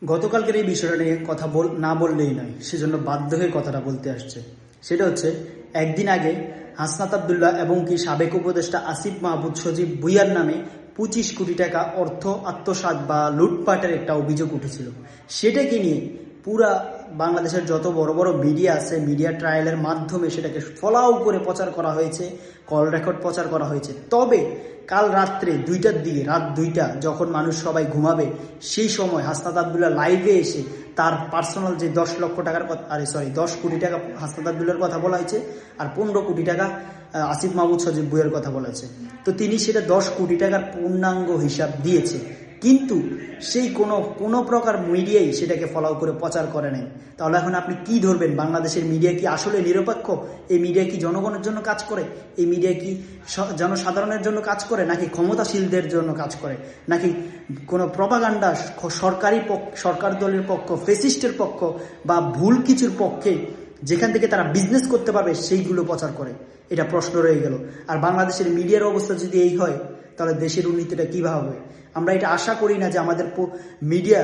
গতকালকের এই বিষয়টা নিয়ে কথা না বললেই নয়, সেজন্য বাধ্য হয়ে কথাটা বলতে আসছে। সেটা হচ্ছে, একদিন আগে হাসনাত আবদুল্লাহ এবং কি সাবেক উপদেষ্টা আসিফ মাহমুদ সজীব ভুঁইয়ার নামে 25 কোটি টাকা অর্থ আত্মসাৎ বা লুটপাটের একটা অভিযোগ উঠেছিল। সেটাকে নিয়ে পুরা বাংলাদেশের যত বড় বড় মিডিয়া আছে, মিডিয়া ট্রায়ালের মাধ্যমে সেটাকে ফলাও করে প্রচার করা হয়েছে, কল রেকর্ড প্রচার করা হয়েছে। তবে কাল রাত্রে 2টার দিকে, রাত 2টা যখন মানুষ সবাই ঘুমাবে, সেই সময় হাসনাত আবদুল্লাহ লাইভে এসে তার পার্সোনাল যে 10 লক্ষ টাকার কথা, 10 কোটি টাকা হাসনাত আবদুল্লাহর কথা বলা হয়েছে, আর 15 কোটি টাকা আসিফ মাহমুদ সজীব ভুঁইয়ার কথা বলা হয়েছে। তো তিনি সেটা 10 কোটি টাকার পূর্ণাঙ্গ হিসাব দিয়েছে, কিন্তু সেই কোনো প্রকার মিডিয়াই সেটাকে ফলো করে প্রচার করে নাই। তাহলে এখন আপনি কি ধরবেন? বাংলাদেশের মিডিয়া কি আসলে নিরপেক্ষ? এই মিডিয়া কি জনগণের জন্য কাজ করে? এই মিডিয়া কি জনসাধারণের জন্য কাজ করে, নাকি ক্ষমতাশীলদের জন্য কাজ করে, নাকি কোনো প্রপাগান্ডা সরকার দলের পক্ষ, ফেসিস্টের পক্ষ বা ভুল কিছুর পক্ষে যেখান থেকে তারা বিজনেস করতে পারবে সেইগুলো প্রচার করে? এটা প্রশ্ন রয়ে গেল। আর বাংলাদেশের মিডিয়ার অবস্থা যদি এই হয়, তাহলে দেশের উন্নতিটা কীভাবে হবে? আমরা এটা আশা করি না যে আমাদের মিডিয়া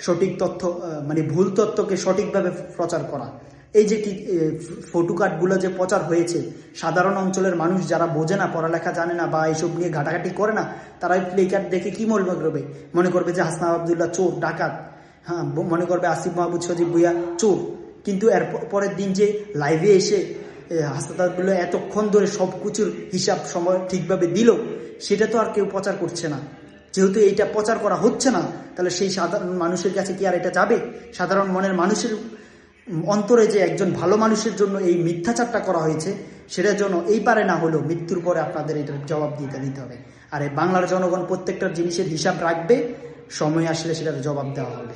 সঠিক তথ্য, মানে ভুল তথ্যকে সঠিকভাবে প্রচার করা। এই যে ফটোকার্ডগুলো যে প্রচার হয়েছে, সাধারণ অঞ্চলের মানুষ যারা বোঝে না, পড়ালেখা জানে না বা এইসব নিয়ে ঘাটাঘাটি করে না, তারা এই প্লেকার্ড দেখে কি মনে করবে যে হাসনাত আবদুল্লাহ চোর, ডাকাত। হ্যাঁ, মনে করবে আসিফ মাহমুদ সজীব ভুঁইয়া চোর। কিন্তু এর পরের দিন যে লাইভে এসে হাসনাত আবদুল্লাহ এতক্ষণ ধরে সব কিছুর হিসাব সময় ঠিকভাবে দিল, সেটা তো আর কেউ প্রচার করছে না। যেহেতু এইটা প্রচার করা হচ্ছে না, তাহলে সেই সাধারণ মানুষের কাছে কি আর এটা যাবে? সাধারণ মনের মানুষের অন্তরে যে একজন ভালো মানুষের জন্য এই মিথ্যাচারটা করা হয়েছে, সেটার জন্য এই পারে না হলেও মৃত্যুর পরে আপনাদের এটার জবাব দিতে হবে। আর এই বাংলার জনগণ প্রত্যেকটা জিনিসের হিসাব রাখবে, সময় আসলে সেটার জবাব দেওয়া হবে।